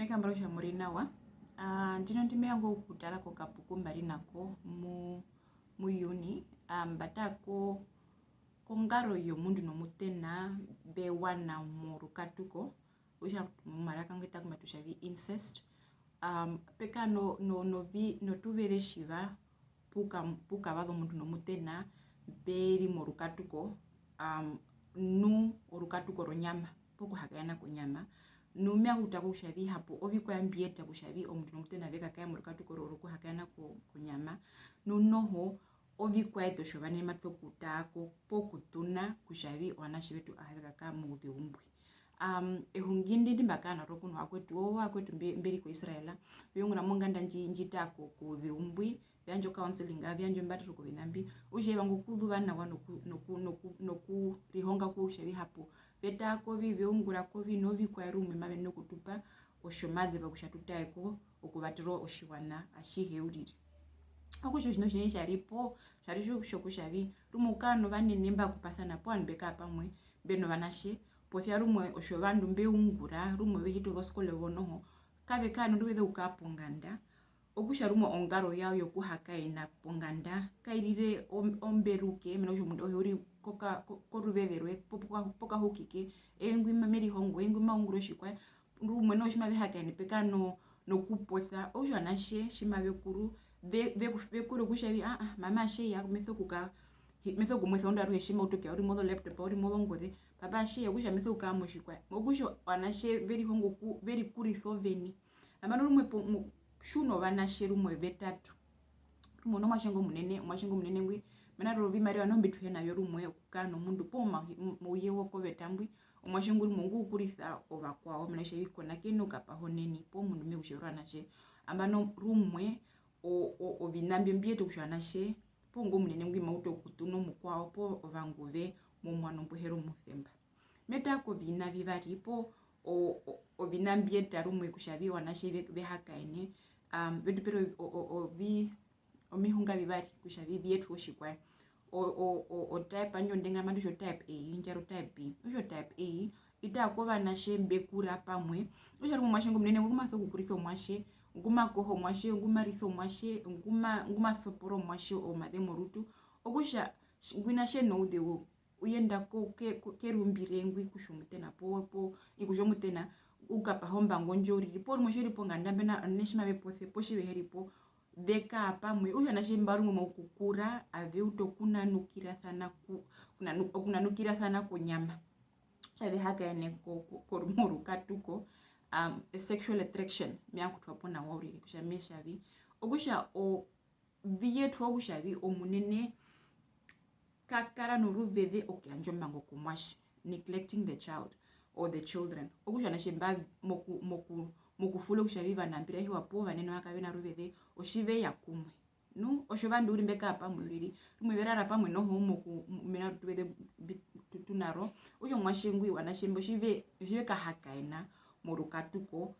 Mekambaro sha muri nawa. Ndino ndimeyango kutala ko kapuku mbali nako mu uni batako kongaro yomundu nomutena bewana mu rukatuko usha maraka ngeta kumatusha vi incest peka no tuvere shiva puka vado mundu nomutena beri mu rukatuko nu urukatuko ronyama poko hakayana kunyama numya kutaka kushavi hapo oviko yambieta kushavi omundu nomutena veka kaya mu rukatuko roku hakayana kunyama nunoho oviko yaito shovane matso kutako pokutuna kushavi wanashi vetu ahaveka kaya mu umbwi ehungindi ndimbakana rokuno akwetu mberi ko Israela biyonguna monganda njitako ku umbwi byanjo counseling byanjo mbatiro ko binambi uje bango kudhuvana wano noku rihonga ku shavi hapo betako vivyongura ko vinovi kwa rumwe mabe no kutupa oshomadhe bakushatutaeko okubatiro oshiwana ashiheuriri akusho shino shine sharipo sharisho shokushavi rumukano vanene mba kupathana po anbeka pamwe beno vanashe pothia rumwe oshovandu mbeungura rumwe vehito goskole vonoho kave kanu nduweze ukaponganda okusha rumwe ongaro yao yokuhaka ina ponganda kairire omberuke mena osho mundu ohuri koruveverwe poka hukike engwima meri hongo engwima unguro shikwa rumwe no shima vehaka ina pekano nokupotha osho anashe shima vekuru vekuru kushavi mama she ya metho kumwetha onda ru heshima utoke uri modo laptop uri modo ngode papa she yakusha metho kamo shikwa okusho anashe veri hongo ku veri kuri thoveni amano rumwe shuno vanashe rumwe vetatu rumwe no mashengo munene ngwi mena rovi mari vanombitu hena yo rumwe kukano mundu poma muyewo ko vetambwi omashengo rumwe ngukuritha ovakwawo mena she bikona keno kapahoneni po mundu mekushero nashe amano rumwe o vinambi mbieto kushanashe pongo munene ngwi mauto kutuno mukwawo po vanguve mu mwana mpuhero muthemba meta ko vina vivari po o vinambi etarumwe kushavi wanashe vehaka ene vedu pero omihunga vivari kushavi vyetu oshikwa o type anyo ndenga mandu sho type A njaro type B usho type A itako vanashe mbekura pamwe usharu mashengo munene ngumatho kukuritho mwashe nguma koho mwashe nguma ritho mwashe nguma thoporo mwashe o mademo rutu okusha ngwina she no udewo uyenda ko kerumbire ngwi kushumutena po ikushomutena ukapa homba ngonjori ripo mwashe ripo ngandambe na neshima bepothe poshi beheripo deka pamwe uyo nashe mbaru mu kukura ave utokuna nukira thana ku nyama chabe haka ene ko rumoru katuko sexual attraction myakutwa pona wori kushamesha vi ogusha o vietu ogusha vi omunene kakara no ruveve okyanjo mango kumwash neglecting the child or the children ogusha nashemba mokufulo kushaviva nambira hiwa po vanene wakavena ruveve oshive yakumwe no oshovandi uri mbeka pamwe riri rumwe verara pamwe no homo mena ruveve tunaro uyo mwashengwi wanashembo shive kahakaina morukatuko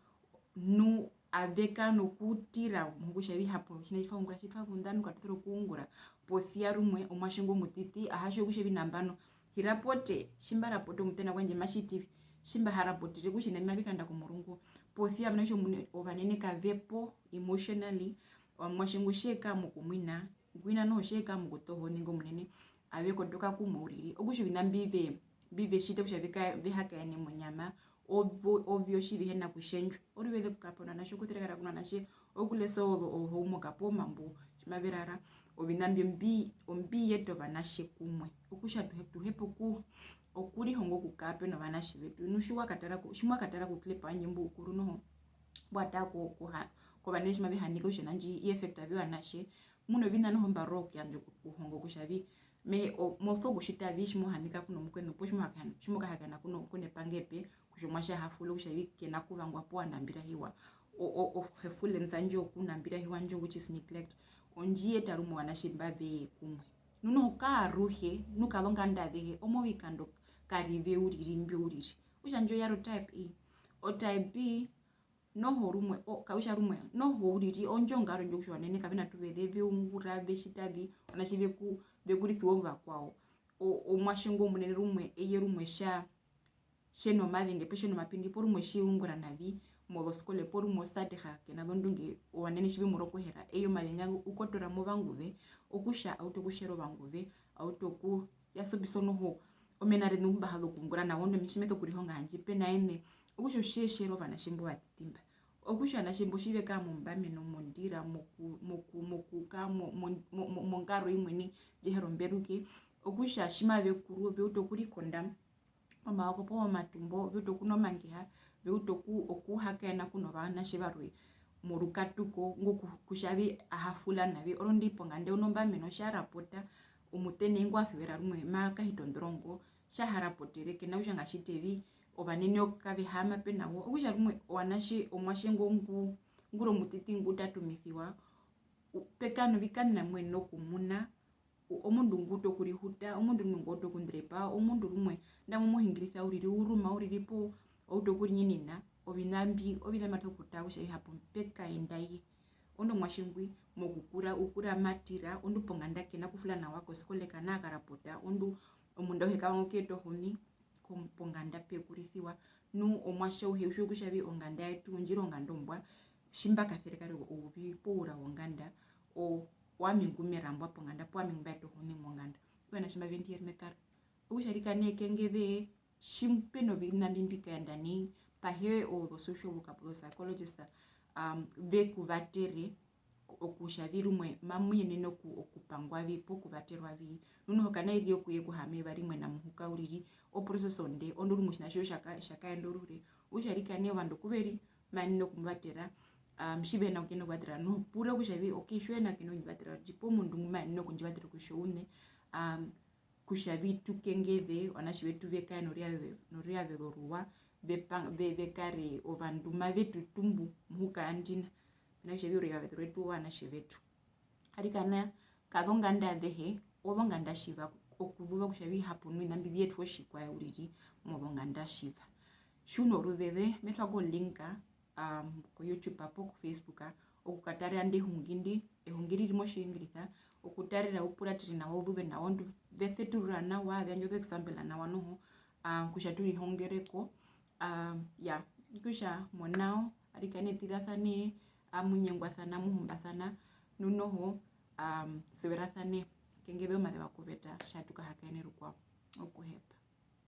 nu aveka no kutira mugushavi hapo chinaifangura chitwavundanu katoro kuungura pothia rumwe omashengo mutiti ahasho kushavi nambano hirapote shimbara poto mutena kwanje mashiti shimba harapoti rekushina mavikanda kumurungu pothia mnasho ovanene kavepo emotionally omashengo sheka mukumwina gwina no sheka mukutoho ningo munene aveko doka kumuriri okusho vinambive shite kushavika vehaka ene munyama ovyo shivi hena kushenjwa oriveze kukapona nasho kuterekara kuna nashe okuleso ohomo kapoma mbu shimaverara ovinambi ombi yeto vanashe kumwe okusha tuhepo ku okuri hongo kukape no vanashe vetu nushuwa katara ku clip anyimbu ukuru no bwata ko vanashe mabihandika ushenanji effect avyo vanashe muno vina no homba rock yanjo kuhongo kushavi me motho kushita vish mohanika kuno mkweno posh shimoka hakana kuno kone pangepe kushomwasha hafulo kushavi kena kuvangwa po anambira hiwa o hefule nzanjo kunambira hiwa njo which is neglect onjie tarumo wanashimba ve kumwe nuno ka ruhe nukalonga ndavege omovikando karive uriri ushanjo yaro type E o type B noho rumwe kausha rumwe noho uriri onjo ngaro njo kushwanene kavena tuvede veungura veshitavi onashive ku vekurithi kwao o mwashengo munene rumwe eye rumwe sheno mavinge pesheno mapindi po rumwe shiungura navi modo skole por mo stade ha kena bondunge wanene shibe moroko hera eyo malenga ukotora mo banguve okusha autokushero banguve autoku yasobisono ho omenare numba halo kungura na wondo mishimeto kuri honga hanjipe na ene okusho sheshero vana shimbo atitimba okusha na shimbo shibe ka mumbame no mondira moku ka mongaro imweni jehero mberuke okusha shima be kuru be utokuri kondam mama wako po matumbo be utokuno mangeha be utoku oku hakena kuno bana shibarwe morukatuko ngoku kushabi ahafula nabe orondi pongande unombame no sharapota umutene ngwa fera rumwe maka hitondrongo shaharapotere kena ushanga shitevi obanene okabe hama penawo okusha rumwe wanashi omwashengo nguro mutiti ngutatumithiwa pekano bikana mwe no kumuna omundu nguto kuri huta omundu ngoto kundrepa omundu rumwe ndamo muhingritha uriri uruma uriripo auto kuri nyinina obinambi obinamata kutawo shayi hapo peka endai ondo mwashingwi mogukura ukura matira ondo ponganda kena kufulana wako skole kana karapota ondo omundu heka ngoketo honi komponganda pe kurithiwa nu omwasho hushu kushabi onganda yetu njiro ngandombwa shimba kathirikari ovi pora onganda o wamingumerambwa ponganda po amingbato honi monganda wena shimba ventier mekar usharika nekengeve shimpeno binambimbika ndani pahe o the social worker the psychologist vekuvatere okushavirumwe mamuyene no okupangwa vipo kuvaterwa vi nuno kana iriyo kuye kuhame bari mwe na muhuka uriri o process onde ondo rumushina sho shaka endorure usharika ne bando kuveri mani no kumbatera shibe na kino kwadra no pura kushavi okishwe na kino nyibatera jipo mundu mani no kunjibatera kushone kushavi tukengeve wanashibe tuveka no ria veruwa bekare ovanduma vetu tumbu muhuka andina na shebiro ya vetu wana shebetu harikana kadonga ndadehe odonga ndashiva okuvuva kushabi hapo nwi nambi vyetu oshikwa ya uriri modonga ndashiva shuno ruveve metwa go linka ko YouTube hapo ku Facebook okukatare ande hungindi ehungiri rimo shingritha okutarira upuratiri na woduve na wondu vethetura na wa byanjo example na wanoho kushaturi hongereko ya kusha monao arikane tidathane amunyengwathana muhumbathana nunoho severathane kengebe madhe bakuveta shatuka hakaene rukwa okuhepa